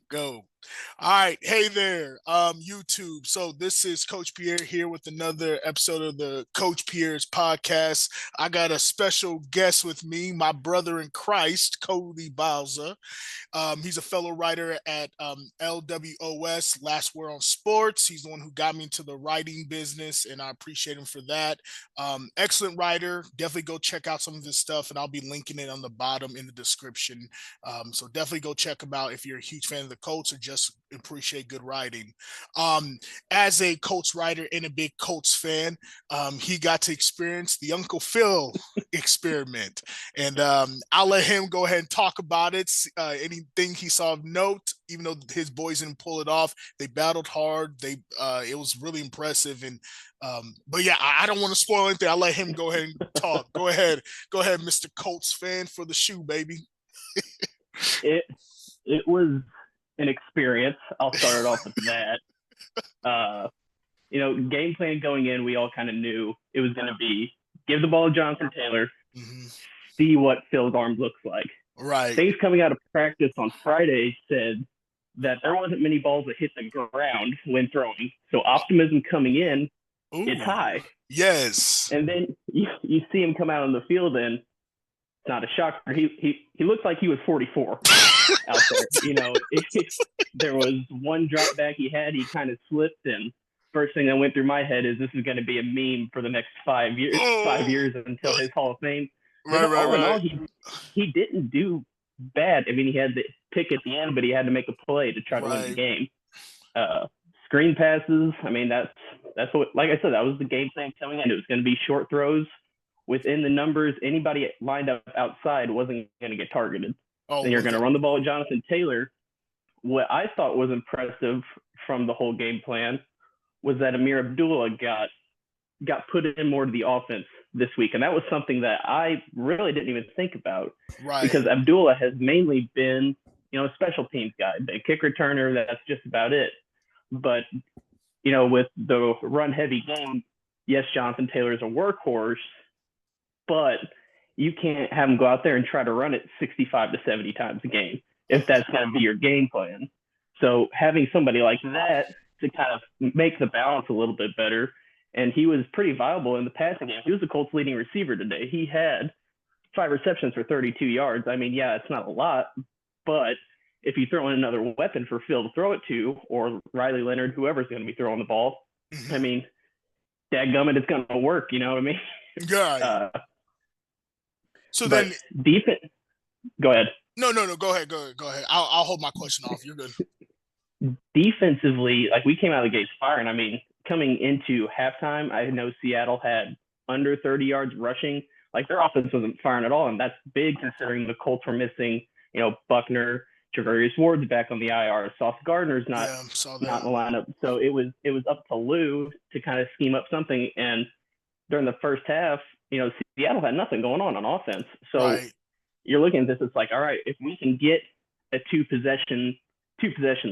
Go. All right. Hey there, YouTube. So this is Coach Pierre here with another episode of the Coach Pierre's podcast. I got a special guest with me, my brother in Christ, Cody Bauza. He's a fellow writer at LWOS, Last Word on Sports. He's the one who got me into the writing business, and I appreciate him for that. Excellent writer. Definitely go check out some of his stuff, and I'll be linking it on the bottom in the description. So definitely go check him out if you're a huge fan of the Colts or just appreciate good writing. Um, as a Colts writer and a big Colts fan, he got to experience the Uncle Phil experiment. And I'll let him go ahead and talk about it. Anything he saw of note, even though his boys didn't pull it off, they battled hard. It was really impressive. And but yeah, I don't want to spoil anything. I'll let him go ahead and talk. Go ahead, Mr. Colts fan for the shoe, baby. It it was an experience. I'll start it off with that. Uh, game plan going in, we all kind of knew it was going to be give the ball to Jonathan Taylor, Mhm. see what Phil's arm looks like. Right. Things coming out of practice on Friday said that there wasn't many balls that hit the ground when throwing. So optimism coming in, it's Ooh. high. Yes. And then you see him come out on the field, and it's not a shocker. He looks like he was 44 out there. There was one drop back he had. He kind of slipped, and first thing that went through my head is this is going to be a meme for the next 5 years. Oh. 5 years until his Hall of Fame. Right, But right, all in all, right. he didn't do bad. I mean, he had the pick at the end, but he had to make a play to try to win the Right. game. Screen passes. I mean, that's what. Like I said, that was the game plan coming in. It was going to be short throws within the numbers. Anybody lined up outside wasn't going to get targeted. Oh, Then you're going to okay. run the ball with Jonathan Taylor. What I thought was impressive from the whole game plan was that Amir Abdullah got put in more to the offense this week, and that was something that I really didn't even think about Right. because Abdullah has mainly been, a special teams guy, the kick returner. That's just about it. But with the run heavy game, yes, Jonathan Taylor is a workhorse, but you can't have him go out there and try to run it 65 to 70 times a game if that's going to be your game plan. So having somebody like that to kind of make the balance a little bit better, and he was pretty viable in the passing game. He was the Colts' leading receiver today. He had 5 receptions for 32 yards. I mean, yeah, it's not a lot, but if you throw in another weapon for Phil to throw it to, or Riley Leonard, whoever's going to be throwing the ball, I mean, dadgummit, it's going to work. You know what I mean? Right. Uh, So but then, defense, go ahead. no. Go ahead. Go ahead. I'll hold my question off. You're good. Defensively, like we came out of the gates firing. I mean, coming into halftime, I know Seattle had under 30 yards rushing. Like their offense wasn't firing at all, and that's big considering the Colts were missing, Buckner, Travarius Ward's back on the IR, Sauce Gardner's not Yeah, saw not that. in the lineup. So it was up to Lou to kind of scheme up something. And during the first half, Seattle had nothing going on offense. So Right. you're looking at this, it's like, all right, if we can get a two possession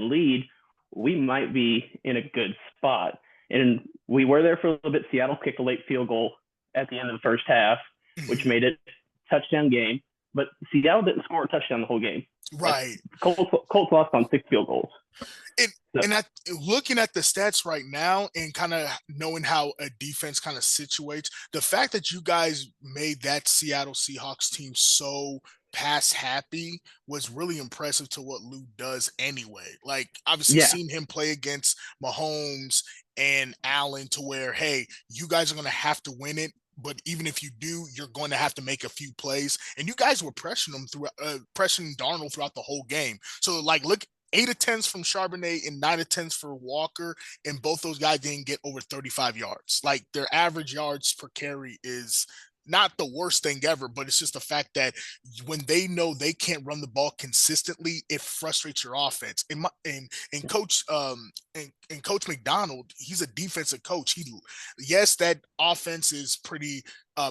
lead, we might be in a good spot. And we were there for a little bit. Seattle kicked a late field goal at the end of the first half, which made it touchdown game. But Seattle didn't score a touchdown the whole game. Like Right. Colts lost on 6 field goals. And So, looking at the stats right now and kind of knowing how a defense kind of situates, the fact that you guys made that Seattle Seahawks team so pass happy was really impressive to what Lou does anyway. Like obviously yeah, seeing him play against Mahomes and Allen to where, hey, you guys are going to have to win it. But even if you do, you're going to have to make a few plays. And you guys were pressuring them through, pressuring Darnold throughout the whole game. So like, look, 8 attempts from Charbonnet and 9 attempts for Walker, and both those guys didn't get over 35 yards. Like their average yards per carry is not the worst thing ever, but it's just the fact that when they know they can't run the ball consistently, it frustrates your offense. And Coach McDonald, he's a defensive coach. Yes, that offense is pretty.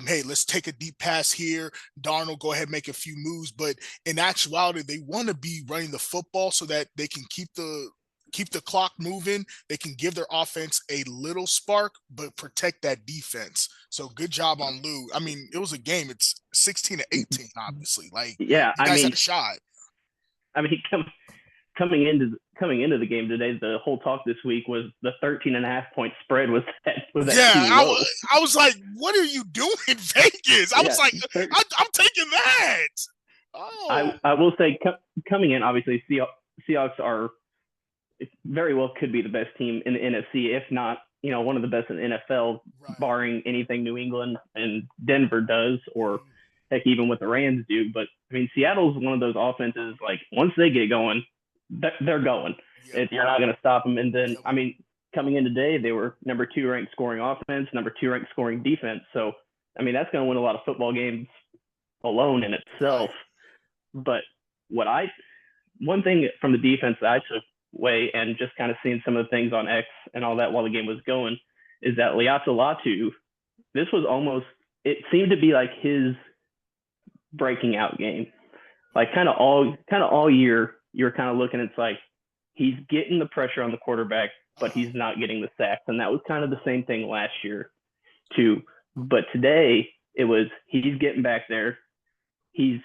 Hey, let's take a deep pass here. Darnold, go ahead, make a few moves, but in actuality, they want to be running the football so that they can keep the clock moving. They can give their offense a little spark, but protect that defense. So good job on Lou. I mean, it was a game. It's 16-18, obviously. Like yeah. you guys had a shot. I mean, coming into the game today, the whole talk this week was the 13.5-point spread was that too low. I was like, what are you doing in Vegas? I was like, I'm taking that. Oh, I will say coming in, obviously Seahawks are very well could be the best team in the NFC, if not, one of the best in the NFL, right, barring anything New England and Denver does, or heck, even what the Rams do. But I mean, Seattle's one of those offenses, like once they get going, they're going. Yep. You're not going to stop them. And then, yep, I mean, coming in today, they were number 2 ranked scoring offense, number 2 ranked scoring defense. So, I mean, that's going to win a lot of football games alone in itself. Right. But one thing from the defense that I took away, and just kind of seeing some of the things on X and all that while the game was going, is that Liatu Latu, this was almost, it seemed to be like his breaking out game. Like kind of all year, you're kind of looking, it's like he's getting the pressure on the quarterback, but he's not getting the sacks. And that was kind of the same thing last year too. But today it was, he's getting back there. He's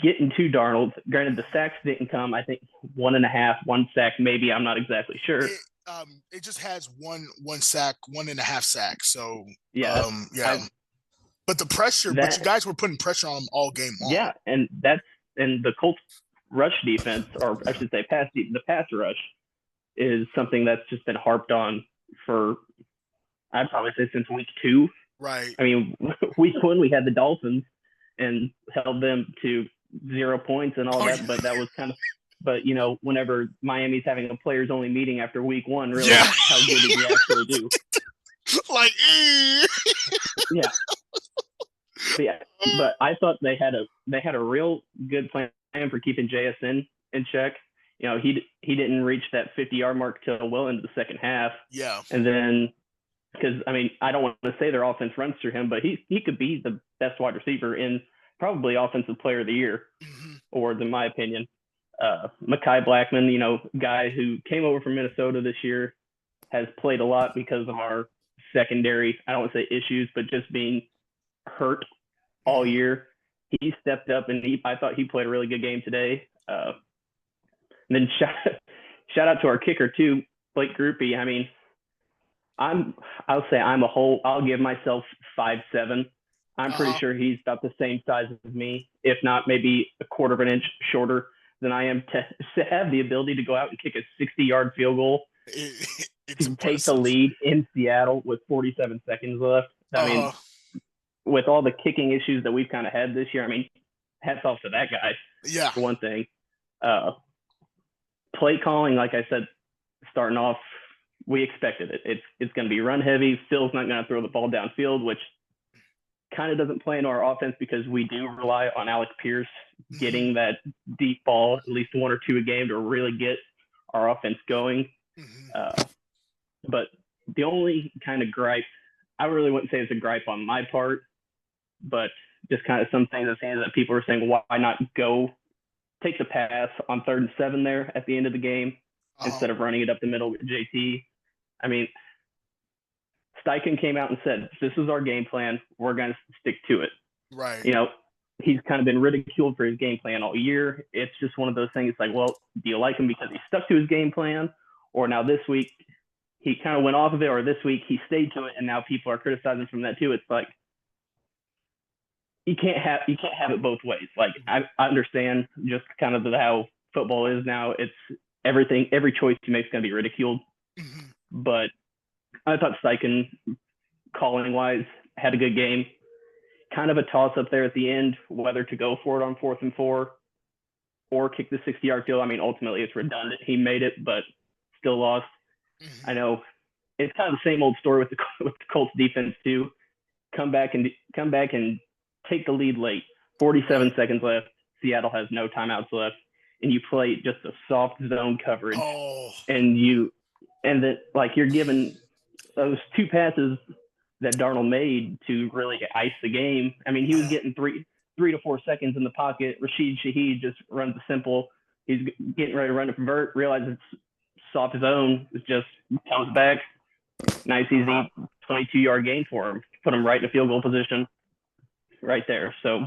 getting to Darnold. Granted, the sacks didn't come. I think 1.5, 1 sack, maybe. I'm not exactly sure. It just has one sack, 1.5 sacks. So yeah, but the pressure, but you guys were putting pressure on him all game long. Yeah, and the Colts rush defense, or I should say the pass rush, is something that's just been harped on for, I'd probably say, since week 2. Right. I mean, week 1 we had the Dolphins and held them to 0 points and all that, but that was kind of, but whenever Miami's having a players only meeting after week 1, really, how good did you actually do? Like, but I thought they had a real good plan for keeping JSN in check. He didn't reach that 50-yard mark till well into the second half. Yeah. And then, because I mean, I don't want to say their offense runs through him, but he could be the best wide receiver in probably offensive player of the year, awards in my opinion. Mekhi Blackman, guy who came over from Minnesota this year, has played a lot because of our secondary, I don't want to say issues, but just being hurt all year. He stepped up, and I thought he played a really good game today. And then shout out to our kicker too, Blake Groupie. I mean, I'll give myself 5'7". I'm pretty sure he's about the same size as me, if not maybe a quarter of an inch shorter than I am, to have the ability to go out and kick a 60-yard field goal to take the lead in Seattle with 47 seconds left. I mean, with all the kicking issues that we've kind of had this year, I mean, hats off to that guy. Yeah. For one thing. Play calling, like I said, starting off, we expected it. It's going to be run heavy. Phil's not going to throw the ball downfield, which kind of doesn't play into our offense because we do rely on Alec Pierce getting that deep ball, at least 1 or 2 a game, to really get our offense going. But the only kind of gripe, I really wouldn't say it's a gripe on my part, but just kind of some things that people are saying, why not take the pass on 3rd and 7 there at the end of the game instead of running it up the middle with JT. I mean, Steichen came out and said, this is our game plan. We're going to stick to it. Right. He's kind of been ridiculed for his game plan all year. It's just one of those things like, well, do you like him because he stuck to his game plan? Or now this week he kind of went off of it, or this week he stayed to it and now people are criticizing from that too. It's like, you can't have it both ways. Like, I understand just kind of how football is now. It's every choice you make is going to be ridiculed. But I thought Steichen, calling wise, had a good game. Kind of a toss up there at the end, whether to go for it on 4th and 4 or kick the 60-yard field. I mean, ultimately it's redundant. He made it, but still lost. I know it's kind of the same old story with the Colts defense too. Come back and take the lead late. 47 seconds left. Seattle has no timeouts left, and you play just a soft zone coverage, and that, like, you're given those 2 passes that Darnold made to really ice the game. I mean, he was getting 3 to 4 seconds in the pocket. Rashid Shaheed just runs the simple. He's getting ready to run a convert, realizes it's soft zone, just comes back. Nice, easy 22-yard gain for him. Put him right in the field goal position right there. So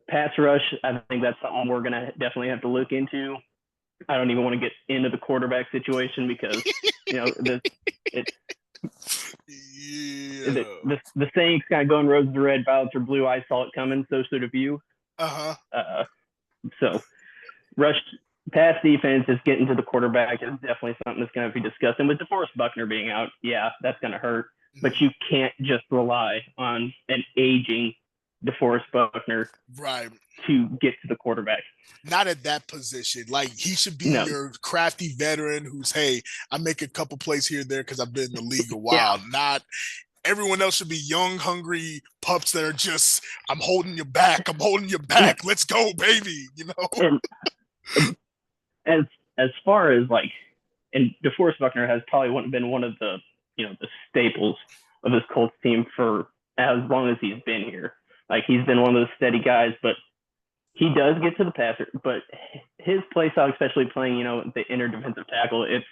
pass rush, I think that's something we're going to definitely have to look into. I don't even want to get into the quarterback situation because, it's Yeah. the saying's kind of going roses are red, violets are blue. I saw it coming, so should have you. Uh-huh. So rush pass defense is getting to the quarterback is definitely something that's going to be discussed. And with DeForest Buckner being out, yeah, that's going to hurt. But you can't just rely on an aging DeForest Buckner Right. to get to the quarterback. Not at that position. Like, he should be No. your crafty veteran who's, hey, I make a couple plays here and there because I've been in the league a while. Yeah. Not everyone else should be young, hungry pups that are just, I'm holding you back. I'm holding you back. Yeah. Let's go, baby. And as far as like, and DeForest Buckner has probably been one of the, the staples of this Colts team for as long as he's been here. Like, he's been one of those steady guys, but he does get to the passer. But his play style, especially playing, the inner defensive tackle, it's,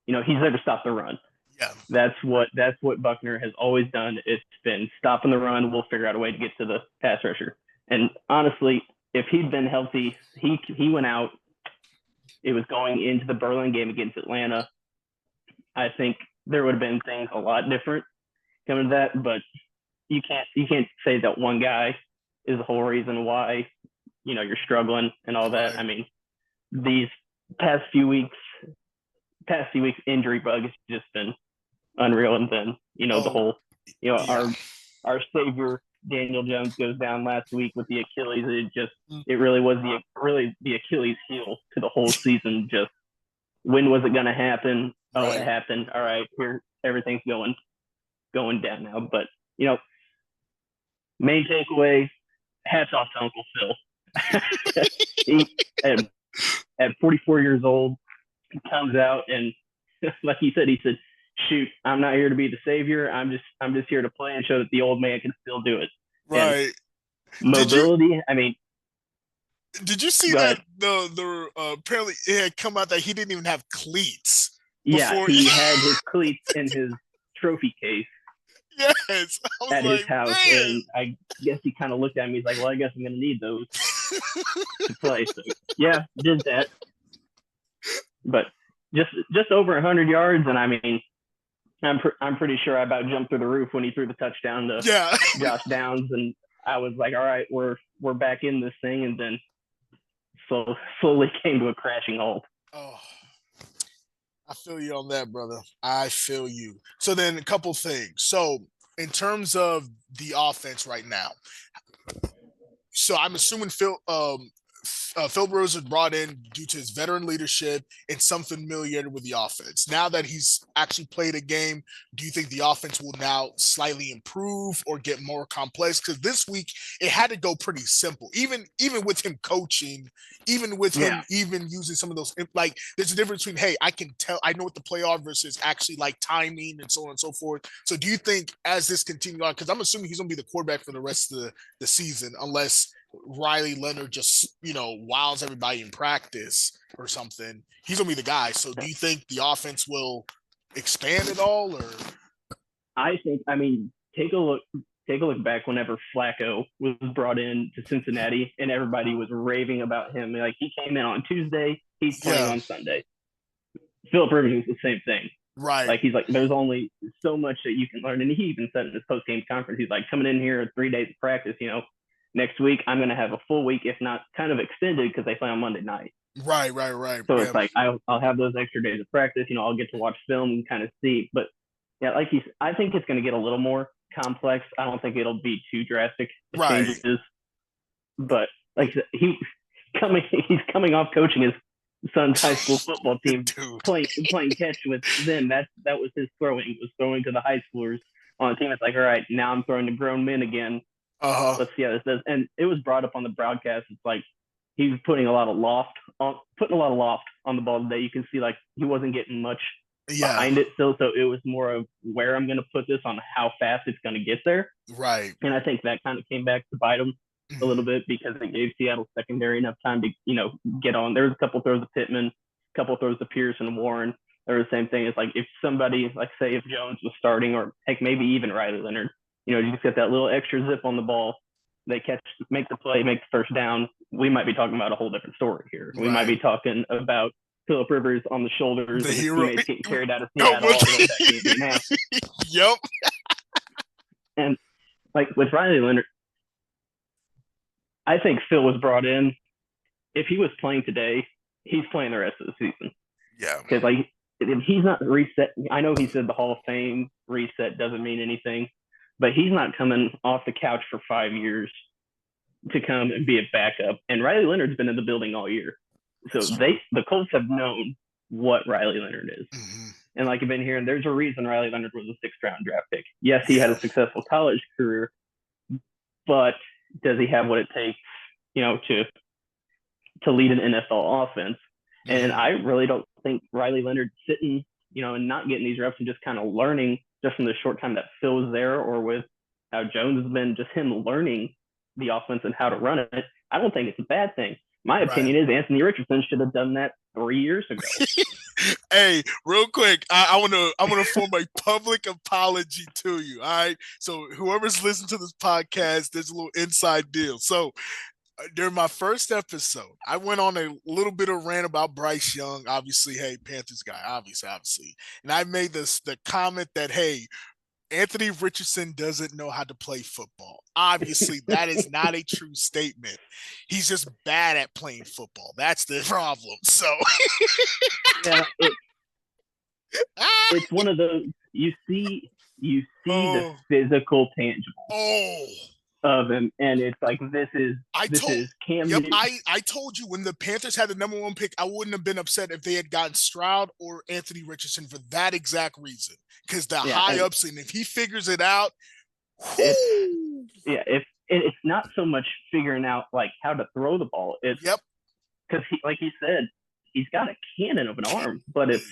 he's there to stop the run. Yeah. That's what Buckner has always done. It's been stopping the run. We'll figure out a way to get to the pass rusher. And honestly, if he'd been healthy, he went out. It was going into the Berlin game against Atlanta. I think there would have been things a lot different coming to that, but you can't say that one guy is the whole reason why, you're struggling and all that. I mean, these past few weeks injury bug has just been unreal. And then, the whole, our savior Daniel Jones goes down last week with the Achilles. It really was the Achilles heel to the whole season. Just when was it going to happen? Oh, right. It happened. All right, here everything's going down now. But main takeaway: hats off to Uncle Phil. He, at 44 years old, he comes out and, like he said, shoot, I'm not here to be the savior. I'm just here to play and show that the old man can still do it. Right. And mobility. Did you see that the apparently it had come out that he didn't even have cleats? Yeah, he had his cleats in his trophy case. Yes, at his house, man. And I guess he kind of looked at me. He's like, "Well, I guess I'm going to need those to play." So, yeah, did that. But just over 100 yards, and I mean, I'm pretty sure I about jumped through the roof when he threw the touchdown to Josh Downs, and I was like, "All right, we're back in this thing," and then slowly came to a crashing halt. Oh, I feel you on that, brother. I feel you. So then a couple things. So in terms of the offense right now, so I'm assuming Phil Rose was brought in due to his veteran leadership and some familiarity with the offense. Now that he's actually played a game, do you think the offense will now slightly improve or get more complex? Because this week it had to go pretty simple. Even with him coaching, even with him even using some of those, like, there's a difference between, hey, I can tell, I know what the play are versus actually like timing and so on and so forth. So do you think as this continues on, because I'm assuming he's going to be the quarterback for the rest of the season, unless Riley Leonard just, wows everybody in practice or something, he's gonna be the guy. So do you think the offense will expand at all? Or I mean, take a look back whenever Flacco was brought in to Cincinnati and everybody was raving about him. Like, he came in on Tuesday, he's playing on Sunday. Philip Rivers was the same thing. Right. Like, he's like, there's only so much that you can learn. And he even said in his post-game conference, he's like, coming in here 3 days of practice, next week I'm going to have a full week, if not kind of extended, because they play on Monday night. Right. So it's like, I'll have those extra days of practice. I'll get to watch film and kind of see. But yeah, I think it's going to get a little more complex. I don't think it'll be too drastic changes. But like, he's coming off coaching his son's high school football team, playing catch with them. That was his throwing to the high schoolers on a team. It's like, all right, now I'm throwing to grown men again. Let's see how this does. And it was brought up on the broadcast. It's like he was putting a lot of loft on the ball today. You can see like he wasn't getting much behind it still. So it was more of where I'm going to put this on how fast it's going to get there. Right. And I think that kind of came back to bite him a little bit, because it gave Seattle secondary enough time to, get on. There was a couple throws to Pittman, a couple throws to Pierce and Warren. There was the same thing. It's like, if somebody, like, say if Jones was starting, or heck, maybe even Riley Leonard, you just get that little extra zip on the ball. They make the play, make the first down. We might be talking about a whole different story here. We might be talking about Philip Rivers on the shoulders The of his hero. teammates getting carried out of Oh, Seattle all the way back to Indianapolis. Yep. And like with Riley Leonard, I think Phil was brought in. If he was playing today, he's playing the rest of the season. Yeah. Because like if he's not reset, I know he said the Hall of Fame reset doesn't mean anything, but he's not coming off the couch for 5 years to come and be a backup. And Riley Leonard's been in the building all year. So the Colts have known what Riley Leonard is. Mm-hmm. And like I've been hearing, there's a reason Riley Leonard was a 6th-round draft pick. Yes, he had a successful college career, but does he have what it takes, to lead an NFL offense? Mm-hmm. And I really don't think Riley Leonard sitting, and not getting these reps and just kind of learning just from the short time that Phil was there, or with how Jones has been, just him learning the offense and how to run it. I don't think it's a bad thing. My opinion is Anthony Richardson should have done that 3 years ago. Hey, real quick, I want to form a public apology to you. All right. So whoever's listening to this podcast, there's a little inside deal. So during my first episode, I went on a little bit of rant about Bryce Young. Obviously, hey, Panthers guy, obviously. And I made the comment that, hey, Anthony Richardson doesn't know how to play football. Obviously, that is not a true statement. He's just bad at playing football. That's the problem. So, yeah, it's one of those you see the physical tangible of him, and it's like this is Cam. Yep, I told you when the Panthers had the #1 pick, I wouldn't have been upset if they had gotten Stroud or Anthony Richardson for that exact reason. Because the high ups, and if he figures it out, if it's not so much figuring out like how to throw the ball. It's because like he said, he's got a cannon of an arm, but if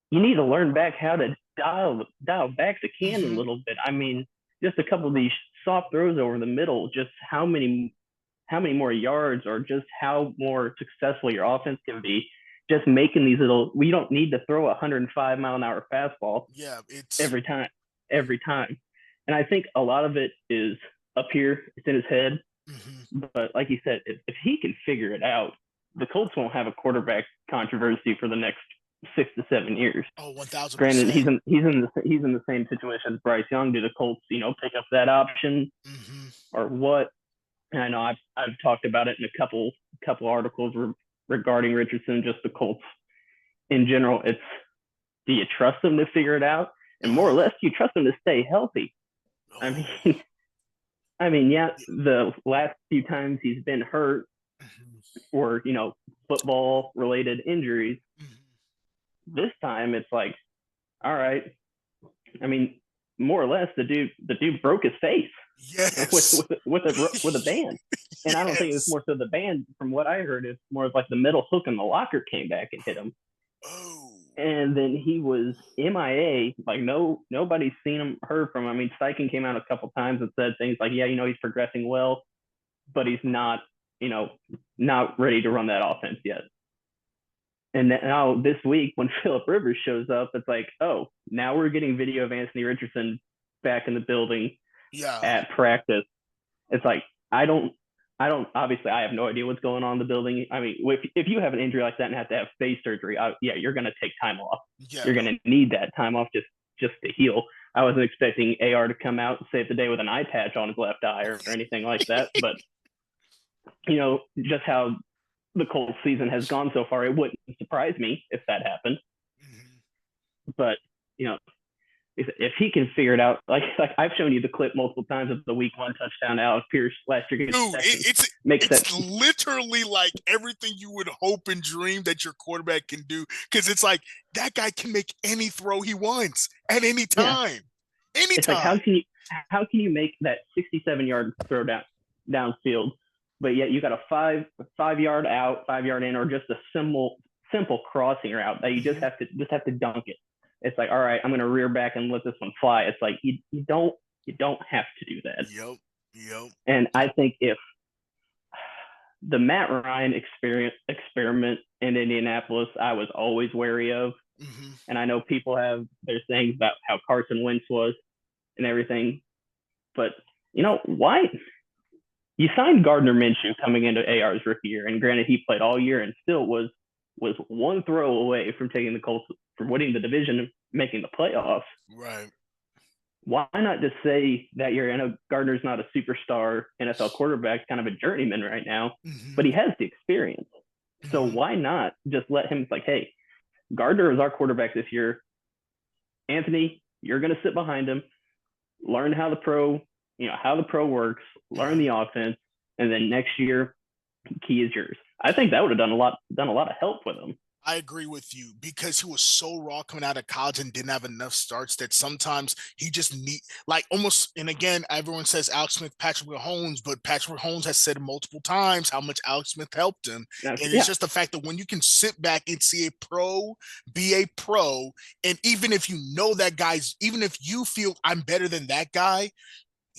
you need to learn back how to dial back the cannon a little bit. I mean, just a couple of these soft throws over the middle, just how many more yards, or just how more successful your offense can be. Just making these little, we don't need to throw a 105-mile-an-hour fastball every time. And I think a lot of it is up here. It's in his head. Mm-hmm. But like you said, if he can figure it out, the Colts won't have a quarterback controversy for the next 6 to 7 years. Oh, 1,000%. Granted, he's in the same situation as Bryce Young. Do the Colts, pick up that option or what? And I know I've talked about it in a couple articles regarding Richardson, just the Colts in general. It's, do you trust them to figure it out? And more or less, do you trust them to stay healthy? I mean, yeah, the last few times he's been hurt or, football related injuries, this time it's like, all right. I mean, more or less the dude broke his face with a band. And I don't think it's more so the band. From what I heard, it's more of like the metal hook in the locker came back and hit him. Oh. And then he was MIA. Like nobody's seen him, heard from him. I mean, Steichen came out a couple times and said things like, yeah, he's progressing well, but he's not, not ready to run that offense yet. And now this week when Philip Rivers shows up, it's like, oh, now we're getting video of Anthony Richardson back in the building at practice. It's like, I don't, obviously I have no idea what's going on in the building. I mean, if you have an injury like that and have to have face surgery, you're going to take time off. Yeah. You're going to need that time off just to heal. I wasn't expecting AR to come out and save the day with an eye patch on his left eye or anything like that. But, just how the Colts season has gone so far, it wouldn't surprise me if that happened. Mm-hmm. But, if he can figure it out, like I've shown you the clip multiple times of the week 1 touchdown to Alex Pierce last year. Dude, it's literally like everything you would hope and dream that your quarterback can do. Because it's like that guy can make any throw he wants at any time. Yeah. Anytime. It's like how can you make that 67-yard throw downfield, but yet you got a 5-yard out, 5-yard in, or just a simple crossing route that you just have to dunk it. It's like, all right, I'm going to rear back and let this one fly. It's like you don't have to do that. Yep. And I think if the Matt Ryan experiment in Indianapolis, I was always wary of. Mm-hmm. And I know people have their things about how Carson Wentz was and everything, but why? You signed Gardner Minshew coming into AR's rookie year, and granted he played all year and still was was one throw away from taking the Colts from winning the division and making the playoffs. Right. Why not just say that year? I know Gardner's not a superstar NFL quarterback, kind of a journeyman right now, but he has the experience. So why not just let him, like, hey, Gardner is our quarterback this year. Anthony, you're going to sit behind him, learn how the pro works, learn the offense, and then next year, key is yours. I think that would have done a lot of help with him. I agree with you because he was so raw coming out of college and didn't have enough starts that sometimes he just need like almost. And again, everyone says Alex Smith, Patrick Mahomes, but Patrick Mahomes has said multiple times how much Alex Smith helped him. And it's just the fact that when you can sit back and see a pro be a pro, and even if you know that guy's, even if you feel I'm better than that guy,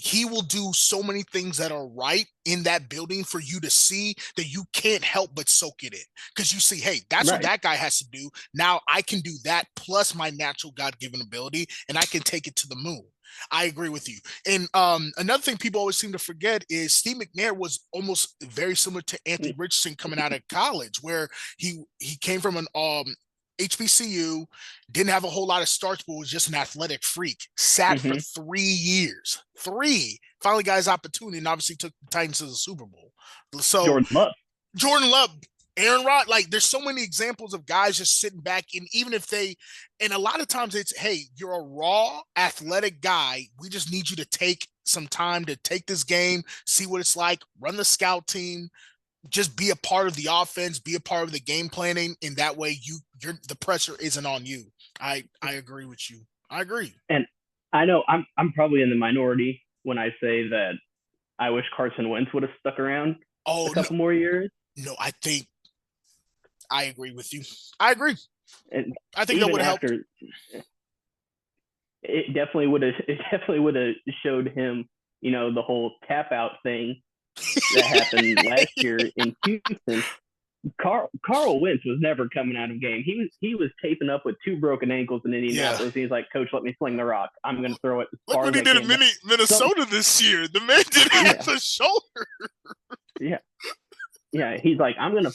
he will do so many things that are right in that building for you to see that you can't help but soak it in because you see, hey, that's what that guy has to do. Now I can do that plus my natural God-given ability, and I can take it to the moon. I agree with you. And another thing people always seem to forget is Steve McNair was almost very similar to Anthony Richardson coming out of college, where he came from an HBCU, didn't have a whole lot of starts, but was just an athletic freak. Sat for 3 years. Finally got his opportunity and obviously took the Titans to the Super Bowl. So Jordan Love, Aaron Rodgers, like there's so many examples of guys just sitting back, and even if they, and a lot of times it's, hey, you're a raw athletic guy. We just need you to take some time to take this game, see what it's like, run the scout team, just be a part of the offense, be a part of the game planning, and that way the pressure isn't on you. I agree with you. I agree. And I know I'm probably in the minority when I say that I wish Carson Wentz would have stuck around a couple more years. No, I think I agree with you. I agree. And I think that would have helped. It definitely would have showed him, the whole tap out thing that happened last year in Houston. Carl Wentz was never coming out of game. He was taping up with 2 broken ankles in Indianapolis. He's like, Coach, let me sling the rock. I'm going to throw it as far as I can. Look what he did in Minnesota this year. The man didn't have a shoulder. Yeah. He's like, I'm gonna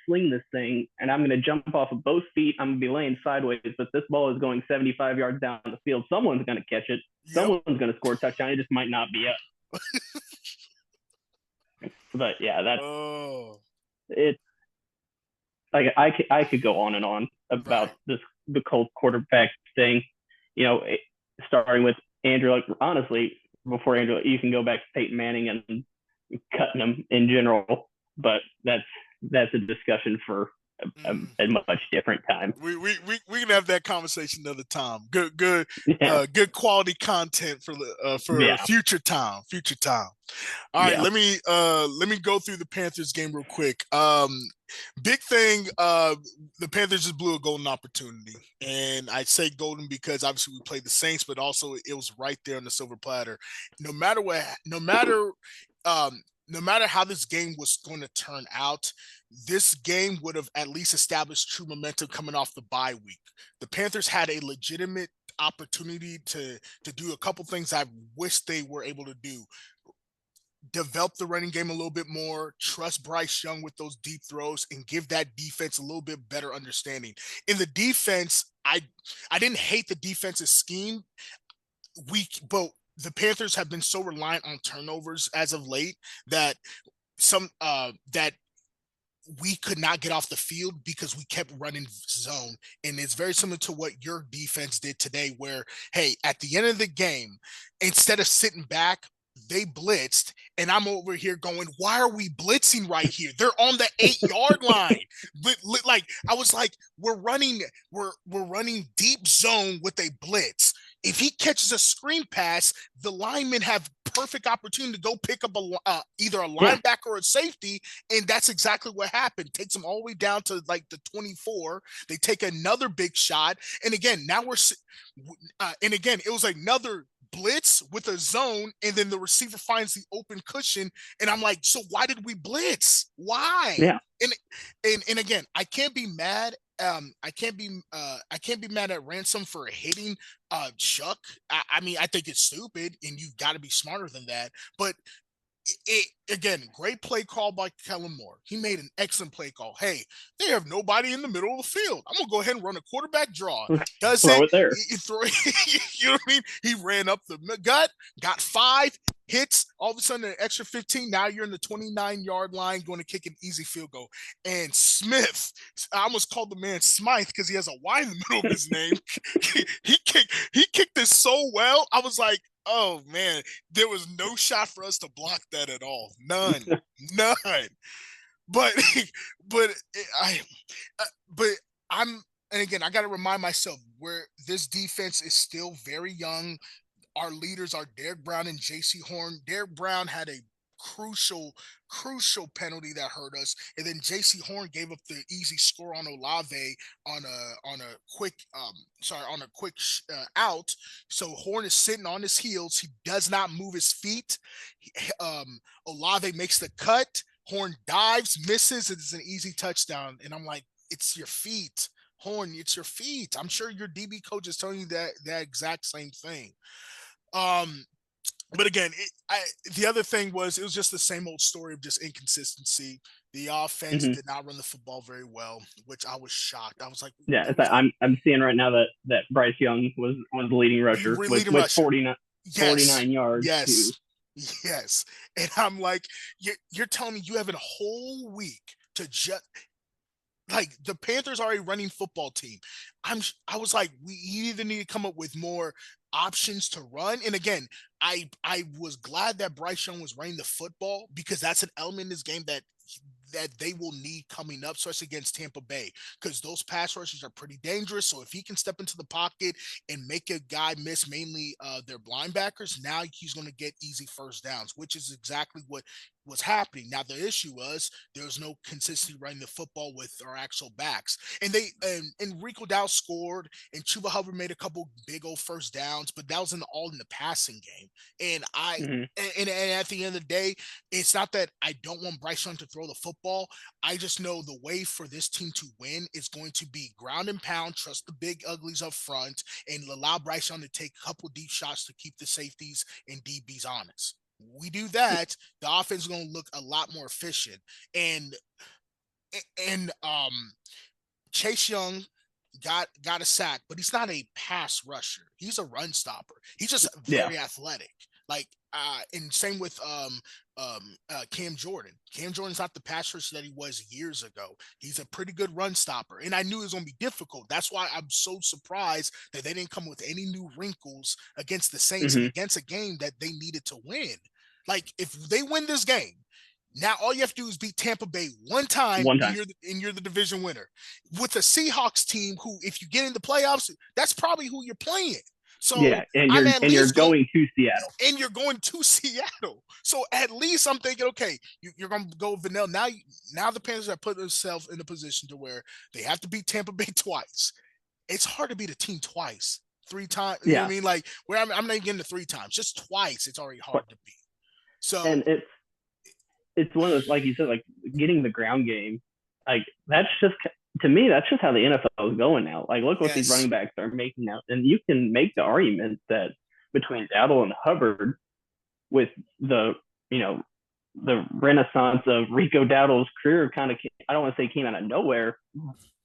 sling this thing, and I'm gonna jump off of both feet. I'm gonna be laying sideways, but this ball is going 75 yards down the field. Someone's gonna catch it. Someone's gonna score a touchdown. It just might not be us. But yeah, it's like I could go on and on about the Colts quarterback thing. Starting with Andrew. Like, honestly, before Andrew, you can go back to Peyton Manning and cutting him in general, but that's a discussion for a much different time. We can have that conversation another time. Good quality content for future time. All right, let me go through the Panthers game real quick. Big thing, the Panthers just blew a golden opportunity, and I say golden because obviously we played the Saints, but also it was right there on the silver platter. No matter how this game was going to turn out, this game would have at least established true momentum coming off the bye week. The Panthers had a legitimate opportunity to do a couple things I wish they were able to do. Develop the running game a little bit more, trust Bryce Young with those deep throws, and give that defense a little bit better understanding. In the defense, I didn't hate the defensive scheme. But the Panthers have been so reliant on turnovers as of late that we could not get off the field because we kept running zone. And it's very similar to what your defense did today, where, hey, at the end of the game, instead of sitting back, they blitzed, and I'm over here going, why are we blitzing right here? They're on the 8-yard line. Like, I was like, we're running deep zone with a blitz. If he catches a screen pass, the linemen have perfect opportunity to go pick up either a linebacker or a safety, and that's exactly what happened. Takes them all the way down to like the 24. They take another big shot, and again, now it was another blitz with a zone, and then the receiver finds the open cushion, and I'm like, so why did we blitz? Why? Yeah. And again, I can't be mad. I can't be mad at Ransom for hitting Chuck. I mean, I think it's stupid, and you've got to be smarter than that. But Again, great play call by Kellen Moore. He made an excellent play call. Hey, they have nobody in the middle of the field. I'm gonna go ahead and run a quarterback draw. Does Throw it? it there. He throw, you know what I mean? He ran up the gut, got 5 hits. All of a sudden, an extra 15. Now you're in the 29-yard line, going to kick an easy field goal. And Smith, I almost called the man Smythe because he has a Y in the middle of his name. He kicked it so well. I was like, oh man, there was no shot for us to block that at all. None. But but I but I'm and again I got to remind myself where this defense is still very young. Our leaders are Derek Brown and J.C. Horn. Derek Brown had a crucial penalty that hurt us, and then J.C. Horn gave up the easy score on Olave on a quick out. So Horn is sitting on his heels. He does not move his feet. Olave makes the cut. Horn dives, misses. It's an easy touchdown, and I'm like, it's your feet. Horn, it's your feet. I'm sure your DB coach is telling you that exact same thing. But again, the other thing was it was just the same old story of just inconsistency. The offense did not run the football very well, which I was shocked. I was like, yeah, I'm seeing right now that Bryce Young was the leading rusher with 49 yards. Yes. Yes. And I'm like, you're telling me you have a whole week to just like the Panthers are a running football team. I was like, we either need to come up with more options to run. And again, I was glad that Bryce Young was running the football because that's an element in this game that they will need coming up, especially against Tampa Bay, because those pass rushes are pretty dangerous. So if he can step into the pocket and make a guy miss, mainly their linebackers, now he's going to get easy first downs, which is exactly what was happening. Now the issue was there was no consistency running the football with our actual backs, and Rico Dow scored, and Chuba Hubbard made a couple big old first downs, but that was all in the passing game. And and at the end of the day, it's not that I don't want Bryce Young to throw the football. I just know the way for this team to win is going to be ground and pound, trust the big uglies up front, and allow Bryce Young to take a couple deep shots to keep the safeties and DBs honest. We do that, the offense is going to look a lot more efficient. And Chase Young got a sack, but he's not a pass rusher. He's a run stopper. He's just very athletic. Like and same with Cam Jordan. Cam Jordan's not the pass rusher that he was years ago. He's a pretty good run stopper, and I knew it was going to be difficult. That's why I'm so surprised that they didn't come with any new wrinkles against the Saints and against a game that they needed to win. Like if they win this game, now all you have to do is beat Tampa Bay one time. And you're the division winner. With the Seahawks team, who if you get in the playoffs, that's probably who you're playing. So yeah, and you're going to Seattle. And you're going to Seattle. So at least I'm thinking, okay, you're going to go vanilla. Now the Panthers have put themselves in a position to where they have to beat Tampa Bay twice. It's hard to beat a team twice, 3 times. You know what I mean? Like where I'm not even getting to 3 times, just twice. It's already hard to beat. So and it's one of those, like you said, like getting the ground game. Like that's just, to me, that's just how the NFL is going now. Like, look what these running backs are making now. And you can make the argument that between Dowdle and Hubbard, with the renaissance of Rico Dowdle's career kind of, I don't want to say came out of nowhere,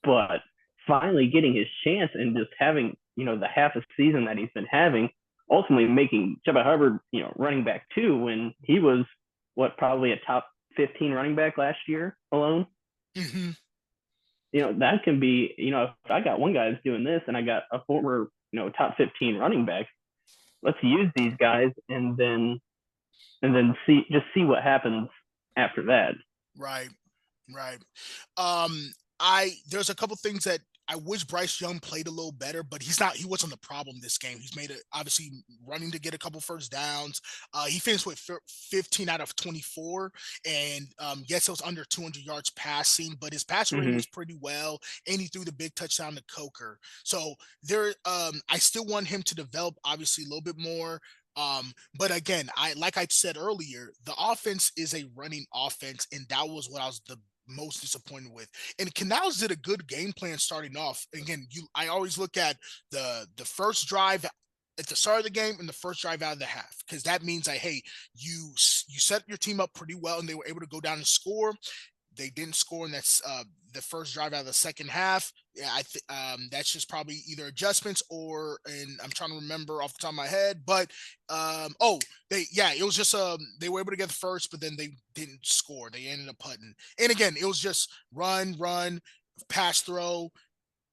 but finally getting his chance and just having, the half a season that he's been having, ultimately making Chuba Hubbard, running back 2 when he was probably a top 15 running back last year alone. Mm-hmm. That can be, if I got one guy that's doing this and I got a former, top 15 running back, let's use these guys and then see what happens after that. Right. There's a couple things that I wish Bryce Young played a little better, but he wasn't the problem this game. He's made it, obviously running to get a couple first downs. He finished with 15 out of 24, and yes, it was under 200 yards passing, but his passing rate was pretty well, and he threw the big touchdown to Coker. So I still want him to develop, obviously, a little bit more. But again, like I said earlier, the offense is a running offense, and that was what I was the most disappointed with. And Canals did a good game plan starting off. Again, I always look at the first drive at the start of the game and the first drive out of the half, because that means like, hey, you set your team up pretty well, and they were able to go down and score. They didn't score, and that's the first drive out of the second half. Yeah, that's just probably either adjustments or, and I'm trying to remember off the top of my head, but it was just they were able to get the first, but then they didn't score. They ended up putting, and again, it was just run, pass, throw,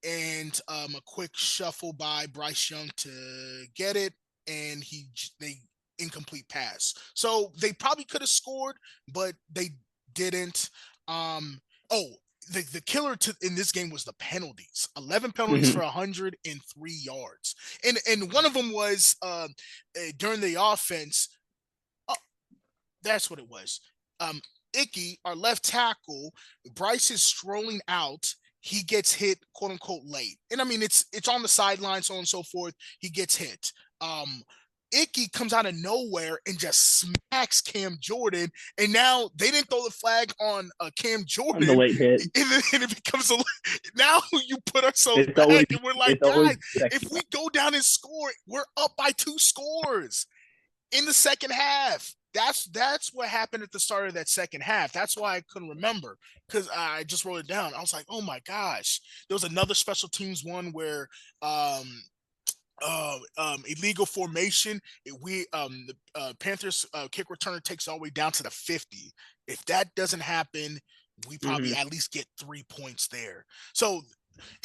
and a quick shuffle by Bryce Young to get it, and they incomplete pass. So they probably could have scored, but they didn't. The killer in this game was the penalties. 11 penalties for 103 yards, and one of them was during the offense. Oh, that's what it was. Icky, our left tackle, Bryce is strolling out. He gets hit, quote unquote, late. And I mean, it's on the sideline, so on and so forth. He gets hit. Icky comes out of nowhere and just smacks Cam Jordan. And now they didn't throw the flag on Cam Jordan. The late hit. And it becomes now you put ourselves back and we're like, guys, if we go down and score, we're up by 2 scores in the second half. That's what happened at the start of that second half. That's why I couldn't remember, because I just wrote it down. I was like, oh my gosh. There was another special teams one where illegal formation. The Panthers kick returner takes all the way down to the 50. If that doesn't happen, we probably at least get 3 points there. So,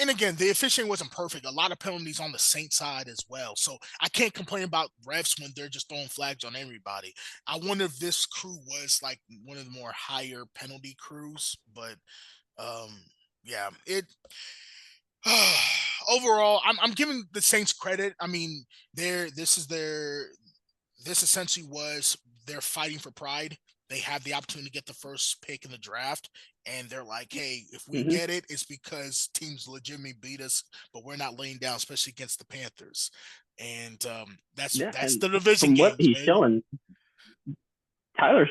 and again, the officiating wasn't perfect. A lot of penalties on the Saints side as well. So I can't complain about refs when they're just throwing flags on everybody. I wonder if this crew was like one of the more higher penalty crews, but overall, I'm giving the Saints credit. I mean, this essentially was they're fighting for pride. They have the opportunity to get the first pick in the draft, and they're like, hey, if we get it, it's because teams legitimately beat us, but we're not laying down, especially against the Panthers. And that's the division. From what he's showing, Tyler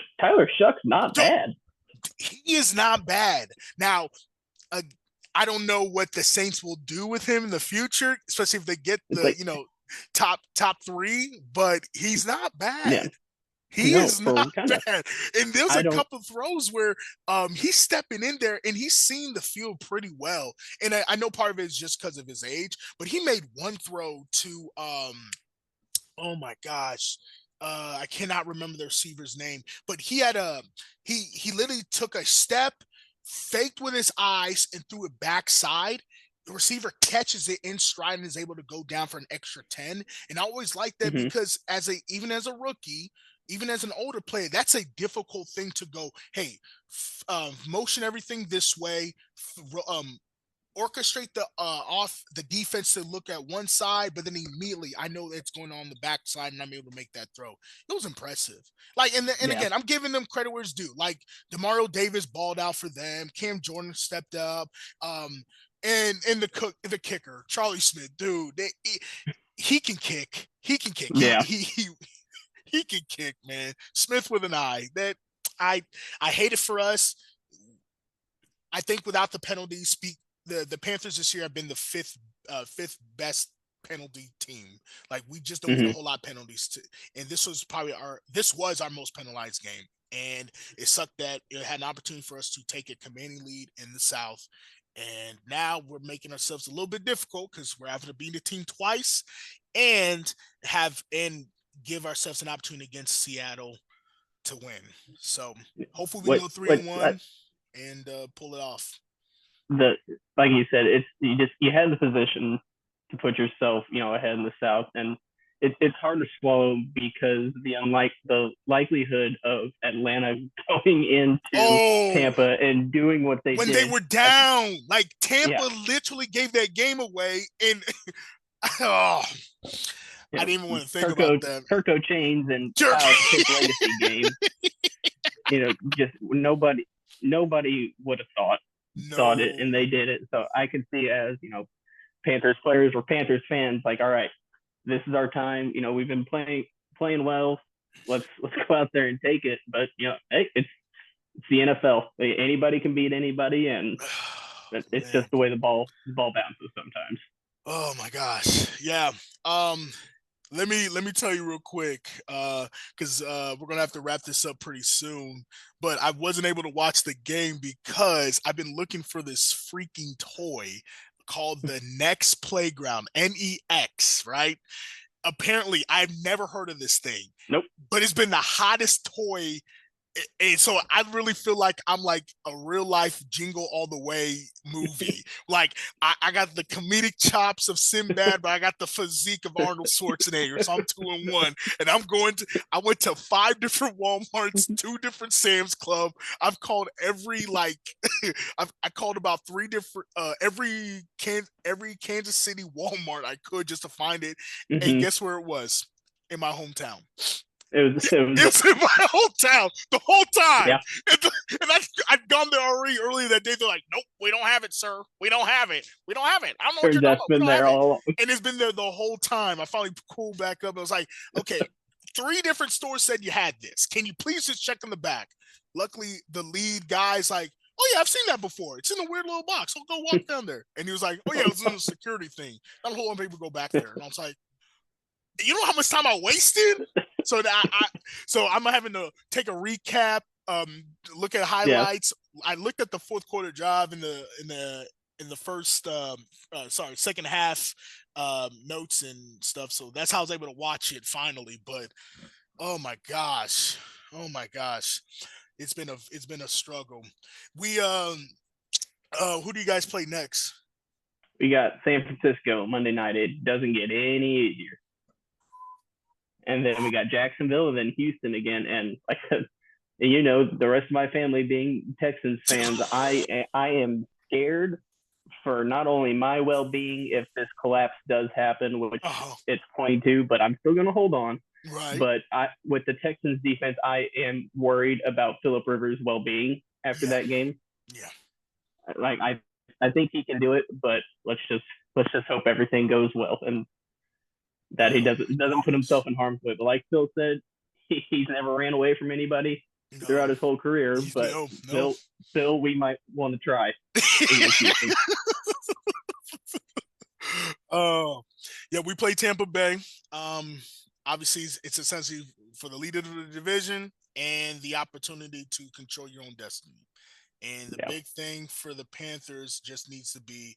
Shuck's not bad. He is not bad. Now, I don't know what the Saints will do with him in the future, especially if they get the top 3, but he's not bad. Yeah. He is not bad. And there's a couple of throws where he's stepping in there and he's seen the field pretty well. And I know part of it is just because of his age, but he made one throw to oh my gosh. I cannot remember the receiver's name, but he had he literally took a step, faked with his eyes, and threw it backside. The receiver catches it in stride and is able to go down for an extra 10. And I always like that because even as a rookie, even as an older player, that's a difficult thing to go, hey, motion everything this way, orchestrate the defense to look at one side, but then immediately I know it's going on the back side and I'm able to make that throw. It was impressive. Like, and again, I'm giving them credit where it's due. Like, Demario Davis balled out for them. Cam Jordan stepped up. And the kicker, Charlie Smith, dude, he can kick. He can kick. Yeah. He can kick, man. Smith with an eye. That I hate it for us. I think without the penalties, the Panthers this year have been the fifth best penalty team. Like, we just don't get a whole lot of penalties and this was our most penalized game. And it sucked that it had an opportunity for us to take a commanding lead in the South. And now we're making ourselves a little bit difficult because we're having to beat the team twice and give ourselves an opportunity against Seattle to win. So hopefully we go 3-1 and pull it off. Like you said, you had the position to put yourself, ahead in the South, and it's hard to swallow because the likelihood of Atlanta going into Tampa and doing what they did when they were down, like Tampa literally gave that game away, and I didn't even want to think about that. Turco Chains and legacy game. Just nobody would have thought it, and they did it. So I could see as Panthers players or Panthers fans, like, all right, this is our time. We've been playing well. Let's go out there and take it. But hey, it's the NFL. Anybody can beat anybody, and it's just the way the ball bounces sometimes. Oh my gosh, yeah. Let me tell you real quick, because we're gonna have to wrap this up pretty soon. But I wasn't able to watch the game because I've been looking for this freaking toy called the Next Playground, NEX, right? Apparently, I've never heard of this thing, Nope. but it's been the hottest toy. And so I really feel like I'm like a real life Jingle All the Way movie. Like I got the comedic chops of Sinbad, but I got the physique of Arnold Schwarzenegger. So I'm 2-1, and I went to 5 different Walmarts, 2 different Sam's Club. I've called every like I called about 3 different every Kansas City Walmart I could just to find it. And Mm-hmm. guess where it was? In my hometown. It It's in my hometown the whole time. Yeah. And I'd gone there already earlier that day. They're like, nope, we don't have it, sir. We don't have it. We don't have it. I don't know what you're talking about. We been don't there have all along. it. And it's been there the whole time. I finally cooled back up. I was like, okay, 3 different stores said you had this. Can you please just check in the back? Luckily, the lead guy's like, oh, yeah, I've seen that before. It's in a weird little box. I'll go walk down there. And he was like, oh, yeah, it was in a security thing. Not a whole lot of people go back there. And I was like, you know how much time I wasted? So I'm having to take a recap, look at highlights. Yeah. I looked at the fourth quarter drive in the first second half notes and stuff. So that's how I was able to watch it finally. But oh my gosh, it's been a struggle. We who do you guys play next? We got San Francisco Monday night. It doesn't get any easier. And then we got Jacksonville and then Houston again. And like I said, you know, the rest of my family being Texans fans, I am scared for not only my well-being if this collapse does happen, which it's pointing to, but I'm still going to hold on. Right. But with the Texans defense, I am worried about Phillip Rivers' well-being after that game. Yeah. Like I think he can do it, but let's just hope everything goes well and that he doesn't put himself in harm's way. But like Phil said, he's never ran away from anybody throughout his whole career. But Phil, we might want to try. Yeah, we play Tampa Bay. Obviously, it's essentially for the leader of the division and the opportunity to control your own destiny. And the big thing for the Panthers just needs to be,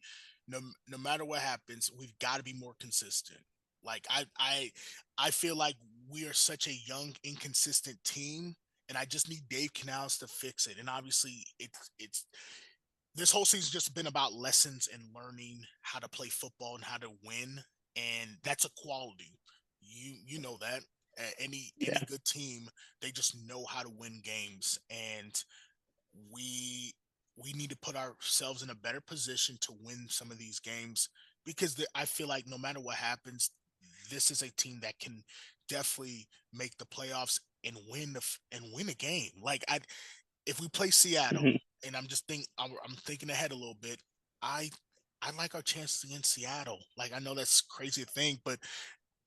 no matter what happens, we've got to be more consistent. Like I feel like we are such a young, inconsistent team, and I just need Dave Canales to fix it. And obviously, it's this whole season's just been about lessons and learning how to play football and how to win, and that's a quality. You know that any good team, they just know how to win games, and we need to put ourselves in a better position to win some of these games because I feel like no matter what happens, this is a team that can definitely make the playoffs and win a game. Like if we play Seattle, and I'm thinking ahead a little bit, I like our chances against Seattle. Like I know that's crazy to think, but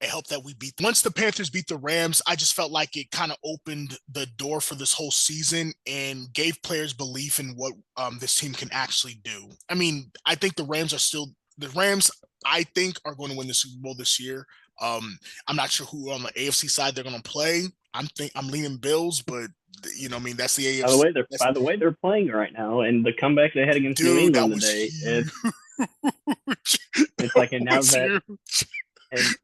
it helped that we once the Panthers beat the Rams, I just felt like it kind of opened the door for this whole season and gave players belief in what this team can actually do. I mean, I think the Rams, I think, are going to win the Super Bowl this year. I'm not sure who on the AFC side they're going to play. I'm leaning Bills, but you know, I mean, that's the AFC. By the way, they're playing right now, and the comeback they had against New England today, it's like, and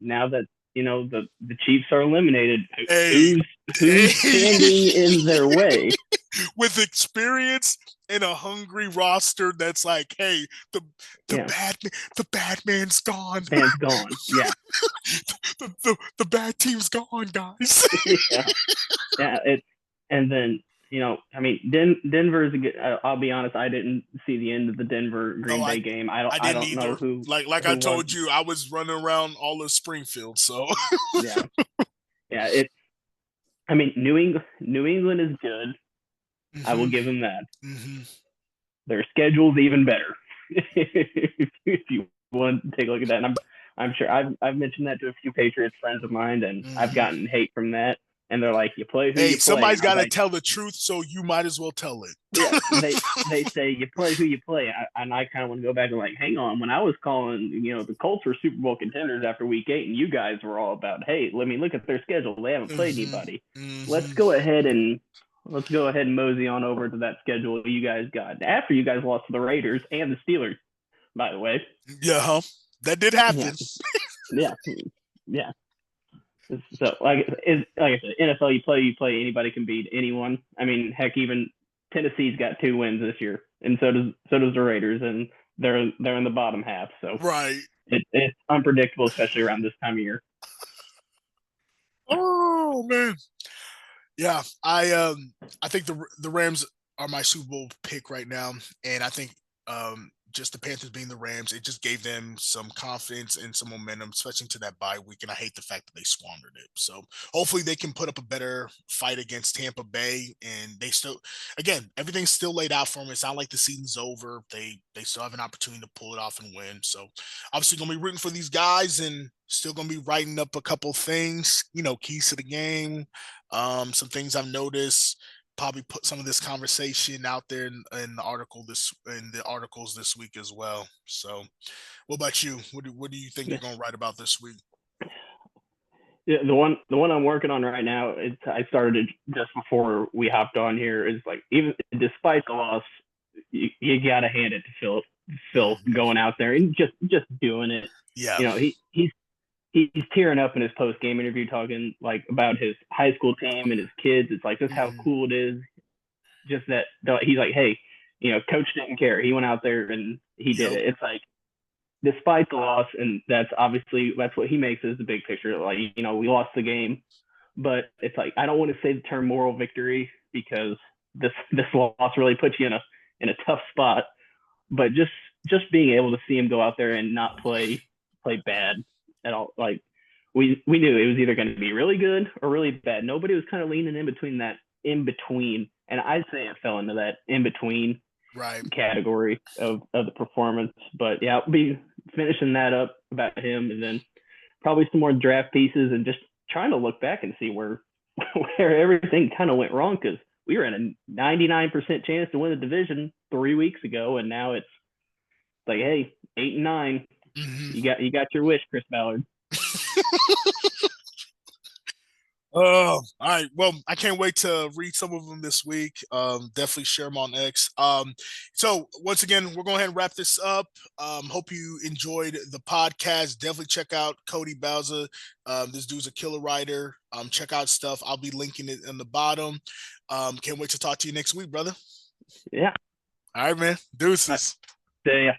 now that you know the Chiefs are eliminated, who's standing in their way? With experience and a hungry roster that's like, hey, the bad man's gone. Man's gone. Yeah. the bad team's gone, guys. Yeah. And then, you know, I mean, Denver is a good. I'll be honest, I didn't see the end of the Denver Green Bay game. I don't either. Know who. Like I told you, I was running around all of Springfield. So yeah. I mean, New England is good. Mm-hmm. I will give them that. Mm-hmm. Their schedule's even better. if you want to take a look at that, and I'm sure I've mentioned that to a few Patriots friends of mine, and I've gotten hate from that. and they're like, you play who Hey, you play. somebody's And I was got to like, tell the truth, so you might as well tell yeah, it. they say you play who you play. And I kind of want to go back and like, hang on, when I was calling, the Colts were Super Bowl contenders after week 8, and you guys were all about, hey, let me look at their schedule. They haven't played anybody. Let's Mm-hmm. go ahead and mosey on over to that schedule you guys got after you guys lost to the Raiders and the Steelers, by the way. Yeah, huh? That did Yeah, happen. yeah, yeah. So like I said, NFL, you play. Anybody can beat anyone. I mean, heck, even Tennessee's got 2 wins this year, and so does the Raiders, and they're in the bottom half. So Right. it's unpredictable, especially around this time of year. Oh man. Yeah, I think the Rams are my Super Bowl pick right now, and I think just the Panthers being the Rams, it just gave them some confidence and some momentum, especially to that bye week. And I hate the fact that they squandered it. So hopefully they can put up a better fight against Tampa Bay, and they still, again, everything's still laid out for them. It's not like the season's over. They still have an opportunity to pull it off and win. So obviously gonna be rooting for these guys and still gonna be writing up a couple things, keys to the game. Some things I've noticed. Probably put some of this conversation out there in the articles this week as well. So, what about you? What do you think you're going to write about this week? Yeah, the one I'm working on right now, I started it just before we hopped on here. Is like, even despite the loss, you got to hand it to Phil going out there and just doing it. Yeah. He's tearing up in his post game interview, talking like about his high school team and his kids. It's like, just how cool it is. Just that he's like, hey, coach didn't care. He went out there and he did it. It's like, despite the loss, and that's what he makes as the big picture. Like, we lost the game, but it's like, I don't want to say the term moral victory, because this loss really puts you in a tough spot. But just being able to see him go out there and not play bad at all. Like, we knew it was either going to be really good or really bad. Nobody was kind of leaning in between that in between, and I'd say it fell into that in between category of the performance. But yeah, I'll be finishing that up about him, and then probably some more draft pieces, and just trying to look back and see where everything kind of went wrong, because we were in a 99% chance to win the division 3 weeks ago, and now it's like, hey, 8-9. You got your wish, Chris Ballard. Oh, all right. Well, I can't wait to read some of them this week. Definitely share them on X. So once again, we're going to wrap this up. Hope you enjoyed the podcast. Definitely check out Cody Bauza. This dude's a killer writer. Check out stuff. I'll be linking it in the bottom. Can't wait to talk to you next week, brother. Yeah. All right, man. Deuces. See ya.